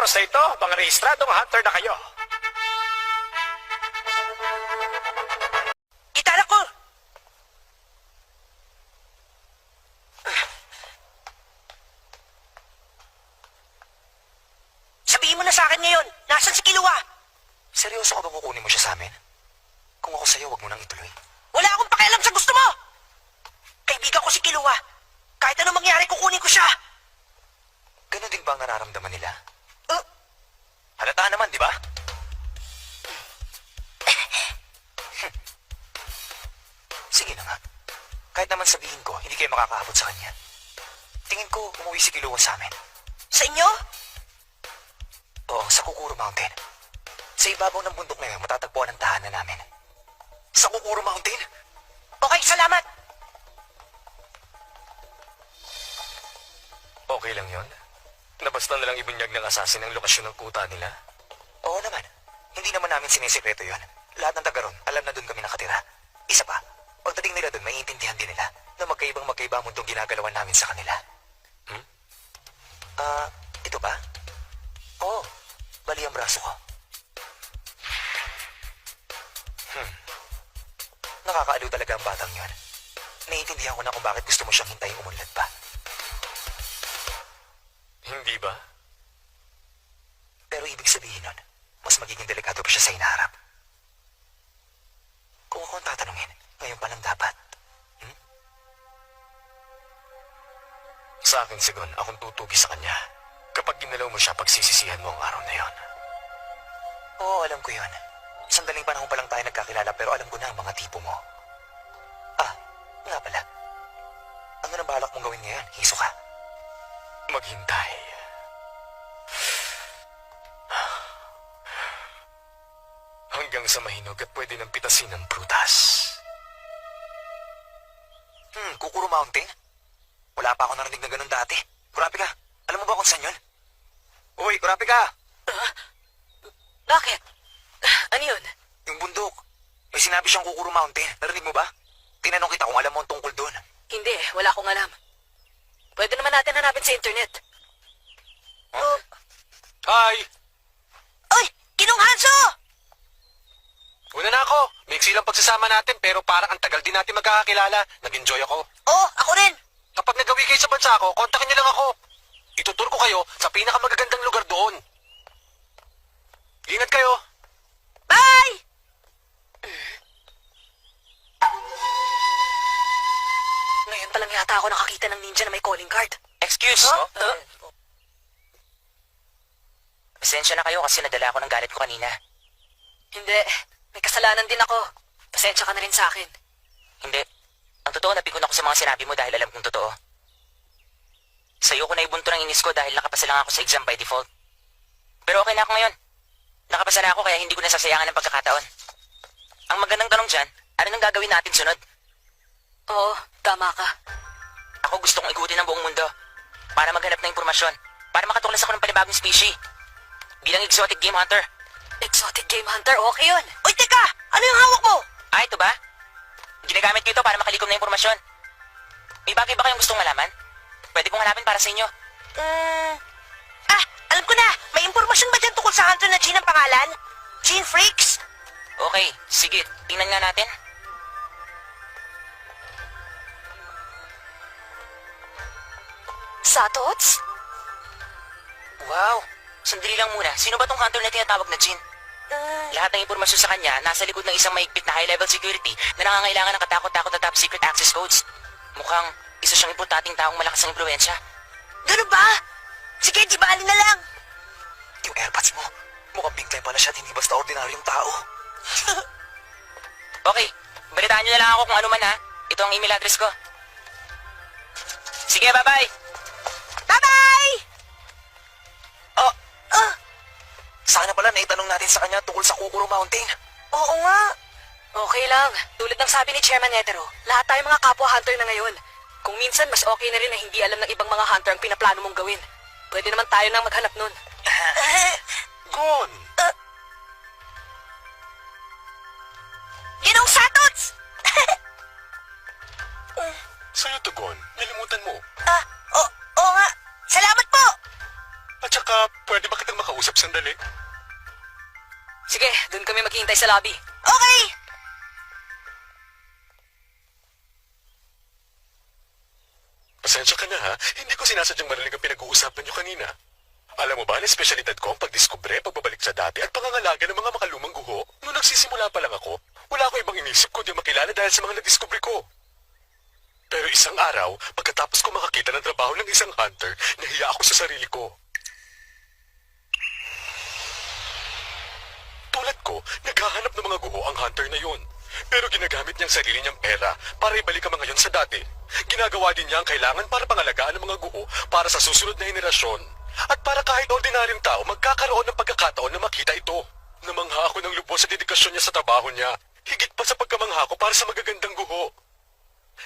oras na ito, mga rehistradong hunter na kayo. Itala ko! Sabihin mo na sa akin ngayon, nasan si Kilua? Seryoso ka bang kukunin mo siya sa amin? Kung ako sa'yo, wag mo nang ituloy. Wala akong pakialam sa gusto mo! Kaibigan ko si Kilua. Kahit anong mangyari, kukunin ko siya. Ganon din ba ang nararamdaman nila? Halata naman, di ba? Sige na nga. Kahit naman sabihin ko, hindi kayo makakaabot sa kanya. Tingin ko, umuwi si Kilua sa amin. Sa inyo? Oo, sa Kukuro Mountain. Sa ibabaw ng bundok na yun, matatagpuan ang tahanan namin. Sa Kukuro Mountain? Okay, salamat. Okay lang yon. Nabasta na lang ibunyag ng asasin ang lokasyon ng kuta nila. Oo naman. Hindi naman namin sinisikreto yon. Lahat ng taga ron, alam na doon kami nakatira. Isa pa, pagdating nila doon, maiintindihan din nila na magkaiba mundong ginagalawan namin sa kanila. Ito ba? Oo, bali ang braso ko. Nakakaaliw talaga ang batang yon. Naiintindihan ko na kung bakit gusto mo siyang hintayin umunlad pa. Hindi ba? Pero ibig sabihin nun, mas magiging delikado pa siya sa hinaharap. Kung ako ang tatanungin, ngayon pa lang dapat. Sa akin, Sigon, akong tutugi sa kanya. Kapag ginalaw mo siya, pagsisisihan mo ang araw na yon. Oo, alam ko yun. Sandaling panahon pa lang tayo nagkakilala pero alam ko na ang mga tipo mo. Nga pala. Ano nang balak mong gawin ngayon? Hiso ka. Maghintay. Hanggang sa mahinog at pwede nang pitasin ng prutas. Kukuro Mountain? Wala pa ako narinig na ganun dati. Kurapika, alam mo ba kung saan yun? Uy, Kurapika! Bakit? Ano yun? Yung bundok. May sinabi siyang Kukuro Mountain. Narinig mo ba? Tinanong kita kung alam mo ang tungkol doon. Hindi, wala akong alam. Pwede naman natin hanapin sa internet. Hi! Oy! Ginong Hanso! Una na ako. Mixi lang pagsasama natin pero parang ang tagal din natin magkakakilala. Nag-enjoy ako. Oo, ako rin. Kapag nagawi kayo sa bansa ko, kontakin niyo lang ako. Itutur ko kayo sa pinakamagagandang lugar doon. Ingat kayo. Bye! Ngayon pa lang yata ako nakakita ng ninja na may calling card. Excuse? Pasensya na kayo kasi nadala ako ng galit ko kanina. Hindi. May kasalanan din ako. Pasensya ka na rin sa akin. Hindi. Ang totoo, napikon ako sa mga sinabi mo dahil alam kong totoo. Sa'yo ko na ibunto ng inis ko dahil nakapasa lang ako sa exam by default. Pero okay na ako ngayon. Nakapasa na ako kaya hindi ko nasasayangan ng pagkakataon. Ang magandang tanong dyan, ano nang gagawin natin sunod? Oo, tama ka. Ako gusto kong ikutin ang buong mundo para maghanap ng impormasyon, para makatuklas ako ng panibagong species. Bilang exotic game hunter. Exotic game hunter, okay yun. Uy, teka! Ano yung hawak mo? Ito ba? Ginagamit ko ito para makalikom ng impormasyon. May bagay ba kayong gustong malaman? Pwede kong hanapin para sa inyo. Alam ko na. May impormasyon ba dyan tungkol sa hunter na Jean ang pangalan? Jean Freaks? Okay, sige. Tingnan nga natin. Satots? Wow! Sandali lang muna. Sino ba tong hunter na tinatawag na Jean? Lahat ng impormasyon sa kanya nasa likod ng isang mahigpit na high-level security na nangangailangan ng katakot-takot na top secret access codes. Mukhang isa siyang importanteng taong malakas ang impluensya. Ganun ba? Sige, di bali na lang. Yung airpods mo, mukhang big time pala siya at hindi basta ordinaryong tao. Okay, balitaan niyo na lang ako kung ano man ha. Ito ang email address ko. Sige, bye-bye! Bye-bye! Sana pala naitanong natin sa kanya tungkol sa Kukuro Mountain. Oo nga. Okay lang. Tulad ng sabi ni Chairman Netero, lahat tayo mga kapwa hunter na ngayon. Kung minsan, mas okay na rin na hindi alam ng ibang mga hunter ang pinaplano mong gawin. Pwede naman tayo nang maghanap nun. Gon! Ginong Satots! Sa'yo to, Gon. Nalimutan mo. Oo nga. Salamat po! At saka, pwede ba kitang makausap mag-usap sandali? Sige, doon kami maghihintay sa lobby. Okay! Pasensya ka na ha, hindi ko sinasadyang marinig ang pinag-uusapan niyo kanina. Alam mo ba na espesyalidad ko ang pagdiskubre, pagbabalik sa dati at pangangalaga ng mga makalumang guho? Noong nagsisimula pa lang ako, wala ko ibang inisip kundi makilala dahil sa mga nadiskubre ko. Pero isang araw, pagkatapos ko makakita ng trabaho ng isang hunter, nahiya ako sa sarili ko. Tulad ko, naghahanap ng mga guho ang hunter na yun. Pero ginagamit niyang sarili niyang pera para ibalik ang mga yun sa dati. Ginagawa din niya ang kailangan para pangalagaan ng mga guho para sa susunod na henerasyon. At para kahit ordinaryong tao magkakaroon ng pagkakataon na makita ito. Namangha ako ng lubos sa dedikasyon niya sa trabaho niya. Higit pa sa pagkamangha ko para sa magagandang guho.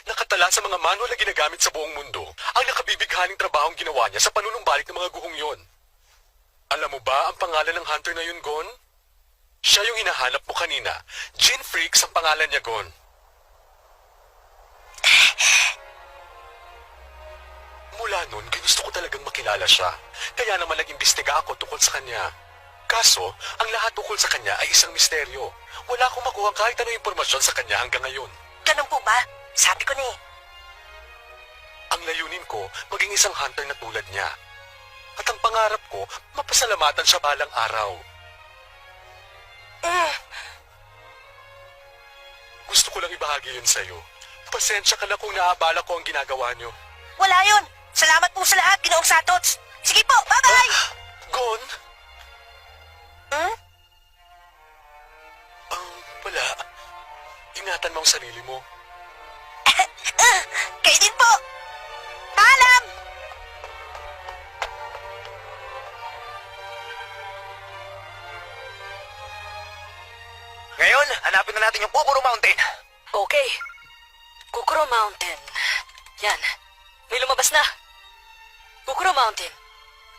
Nakatala sa mga manual na ginagamit sa buong mundo ang nakabibighaning trabahong ginawa niya sa panunumbalik ng mga guhong yon. Alam mo ba ang pangalan ng hunter na yun, Gon? Siya yung hinahanap mo kanina. Gene Freaks ang pangalan niya, Gon. Mula noon, ginusto ko talagang makilala siya. Kaya naman nag-imbestiga ako tungkol sa kanya. Kaso, ang lahat tungkol sa kanya ay isang misteryo. Wala akong makuha kahit anong impormasyon sa kanya hanggang ngayon. Ganun po ba? Sabi ko na eh. Ang layunin ko, maging isang hunter na tulad niya. At ang pangarap ko, mapasalamatan siya balang araw. Gusto ko lang ibahagi yun sa'yo. Pasensya ka na kung naabala ko ang ginagawa niyo. Wala yun. Salamat po sa lahat, Ginoong Satots. Sige po, bye-bye! Gon? Hmm? Wala. Ingatan mo ang sarili mo. Kayo din po. Paalam! Ngayon, hanapin na natin yung Kukuro Mountain. Okay. Kukuro Mountain. Yan. May lumabas na. Kukuro Mountain.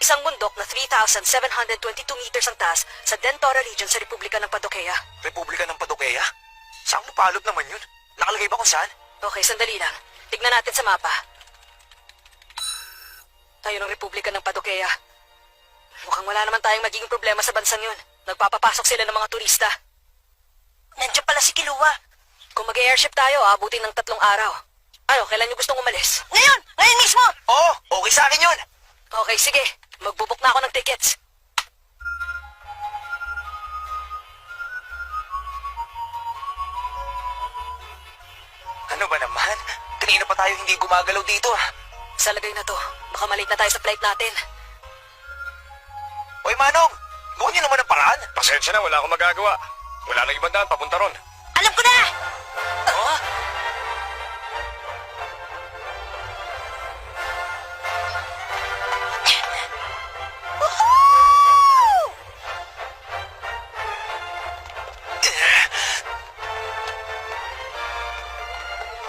Isang bundok na 3,722 meters ang taas sa Dentora region sa Republika ng Padokeya. Republika ng Padokeya? Saan lupalop naman yun? Nakalagay ba kung saan? Okay, sandali lang. Tignan natin sa mapa. Tayo ng Republika ng Padokeya. Mukhang wala naman tayong magiging problema sa bansang yun. Nagpapapasok sila ng mga turista. Nandiyan pala si Kilua. Kung mag-airship tayo, abutin ng 3 araw. Ano, kailan nyo gustong umalis? Ngayon! Ngayon mismo! Oo, okay sa akin yun. Okay, sige. Magbubuk na ako ng tickets. Ano ba naman? Kanina pa tayo hindi gumagalaw dito ah. Sa lagay na to, baka malate na tayo sa flight natin. Hoy Manong, gawin niyo naman ang paraan. Pasensya na, wala akong magagawa. Wala nang ibang daan, papunta ron. Alam ko na! Oh? Woohoo!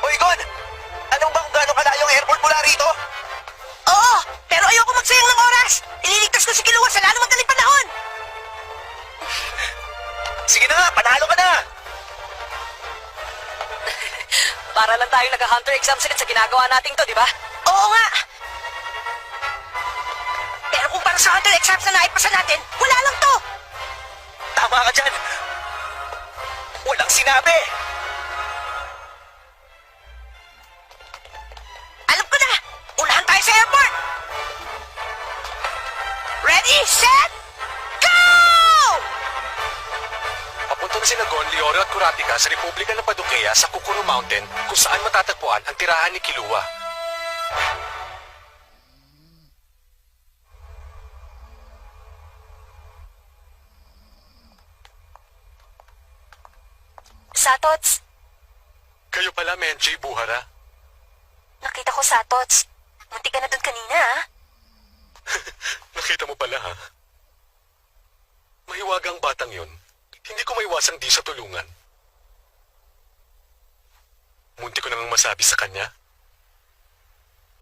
Hoy Gon, alam mo ba kung gaano kalayo ang airport mula rito? Oo, pero ayoko magsayang ng oras. Ililigtas ko si Kilua sa lalo magaling panahon. Sige na nga, panalo ka na. Para lang tayo nag-hunter exams ulit sa ginagawa nating to, di ba? Oo nga. Pero kung para sa hunter exams na naipasa natin, wala lang to. Tama ka dyan. Walang sinabi. Alam ko na. Unahan tayo sa airport. Ready, set, go! Papunta na sina Gon, Leoro at Kurapika sa Republika ng Padokeya sa Kukuro Mountain kung saan matatagpuan ang tirahan ni Kilua. Satots, Kayo pala, Menchi Buhara. nakita ko Satots. Munti ka na doon kanina, ah. Nakita mo pala, ha? Mahiwagang batang yun. Hindi ko maiwasang di sa tulungan. Munti ko namang masabi sa kanya.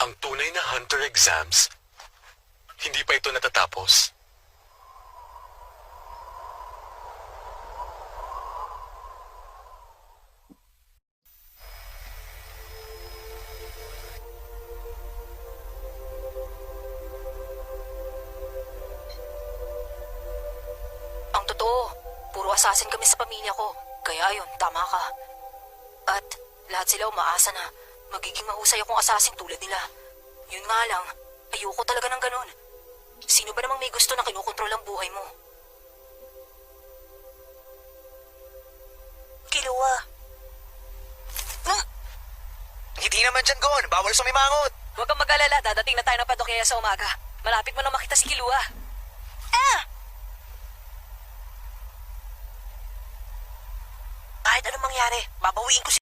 Ang tunay na hunter exams, hindi pa ito natatapos. assassin kami sa pamilya ko. Kaya ayun, tama ka. At lahat sila umaasa na magiging mahusay akong assassin tulad nila. Yun nga lang, ayoko talaga ng ganun. Sino ba namang may gusto na kinukontrol ang buhay mo? Kilua. Hindi naman dyan, Gon. Bawal sumimangot. Huwag kang mag-alala, dadating na tayo ng Padokya sa umaga. Malapit mo na makita si Kilua. Kahit anong mangyari, babawiin ko si